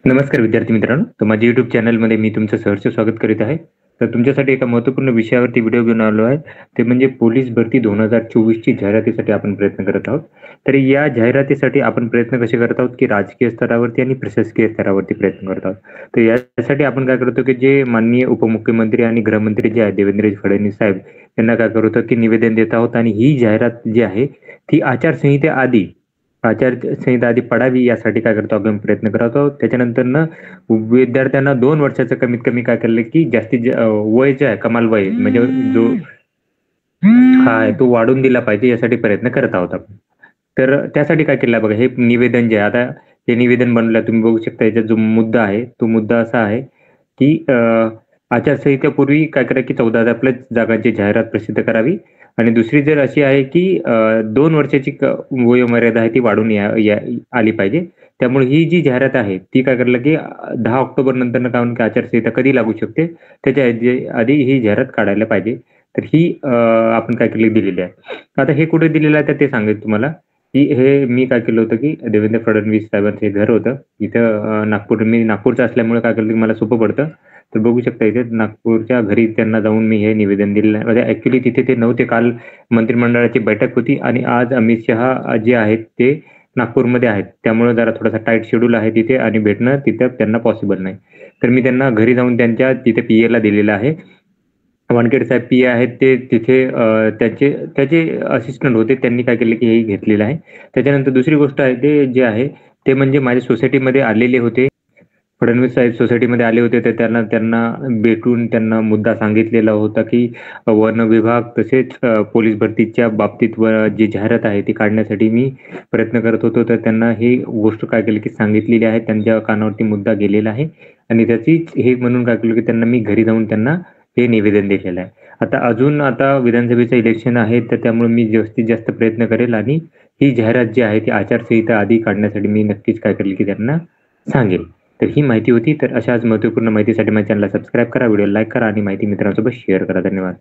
नमस्कार विद्यार्थी मित्रांनो. तर माझ्या YouTube चॅनलमध्ये मी तुमचं सहर्ष स्वागत करीत आहे. तर तुमच्यासाठी एका महत्त्वपूर्ण विषयावरती व्हिडिओ घेऊन आलो आहे. ते म्हणजे पोलीस भरती 2024 ची जाहिरातीसाठी आपण प्रयत्न करत आहोत. तर या जाहिरातीसाठी आपण प्रयत्न कसे करत आहोत, की राजकीय स्तरावरती आणि प्रशासकीय स्तरावरती प्रयत्न करत आहोत. तर यासाठी आपण काय करतो, की जे माननीय उपमुख्यमंत्री आणि गृहमंत्री जे आहेत देवेंद्र फडणवीस साहेब यांना काय करतो, की निवेदन देत आहोत आणि ही जाहिरात जी आहे ती आचारसंहिता आधी पडावी यासाठी काय करतो आपण प्रयत्न करत आहोत. त्याच्यानंतरनं विद्यार्थ्यांना 2 वर्षाचं कमीत कमी काय केलं, की वय जे आहे कमाल वय म्हणजे जो हा आहे तो वाढवून दिला पाहिजे यासाठी प्रयत्न करत आहोत आपण. तर त्यासाठी काय केलं बघा हे निवेदन जे आहे आता हे निवेदन बनवलं तुम्ही बघू शकता याचा जो मुद्दा आहे तो मुद्दा असा आहे, की आचारसंहितेपूर्वी काय करा, की 14,000 प्लस जागांची जाहिरात प्रसिद्ध करावी आणि दुसरी जर अशी आहे, की 2 वर्षाची वयोमर्यादा आहे ती वाढवून आली पाहिजे. त्यामुळे ही जी जाहिरात आहे ती काय करायला, की 10 ऑक्टोबर नंतर काय होईल, की आचारसंहिता कधी लागू शकते त्याच्या आधी ही जाहिरात काढायला पाहिजे. तर ही आपण काय केली दिलेली आहे. आता हे कुठे दिलेलं आहे तर ते सांगेल तुम्हाला, की हे मी काय केलं होतं, की देवेंद्र फडणवीस साहेबांचं हे घर होतं. इथं मी नागपूरचा असल्यामुळे काय केलं, की मला सोपं पडतं. तर बघू शकता इथे नागपूरच्या घरी त्यांना जाऊन मी हे निवेदन दिलेलं आहे. म्हणजे ॲक्चुअली तिथे ते नव्हते. काल मंत्रिमंडळाची बैठक होती आणि आज अमित शहा जे आहेत ते नागपूरमध्ये आहेत. त्यामुळे जरा थोडासा टाईट शेड्यूल आहे तिथे आणि भेटणं तिथं त्यांना पॉसिबल नाही. तर मी त्यांना घरी जाऊन त्यांच्या तिथे पीएला दिलेलं आहे. वानखेडे साहेब पीए आहेत ते तिथे त्याचे असिस्टंट होते. त्यांनी काय केलं, की हे घेतलेलं आहे. त्याच्यानंतर दुसरी गोष्ट आहे ते जे आहे ते म्हणजे माझ्या सोसायटीमध्ये आलेले होते. फडणवीस साहेब सोसायटीमध्ये आले होते तर त्यांना त्यांना भेटून त्यांना मुद्दा सांगितलेला होता, की वन विभाग तसेच पोलीस भरतीच्या बाबतीत जी जाहिरात आहे ती काढण्यासाठी मी प्रयत्न करत होतो. तर त्यांना ही गोष्ट काय केली, की सांगितलेली आहे. त्यांच्या कानावरती मुद्दा गेलेला आहे आणि त्याचीच हे म्हणून काय केलं, की त्यांना मी घरी जाऊन त्यांना हे निवेदन दिलेलं आहे. आता विधानसभेचं इलेक्शन आहे तर त्यामुळे मी जास्तीत जास्त प्रयत्न करेल आणि ही जाहिरात जी आहे ती आचारसंहिता आधी काढण्यासाठी मी नक्कीच काय करेल, की त्यांना सांगेल. तर ही माहिती होती. तर अशाच महत्त्वपूर्ण माहितीसाठी माझ्या चॅनलला सबस्क्राईब करा, व्हिडिओला लाईक करा आणि माहिती मित्रांसोबत शेअर करा. धन्यवाद.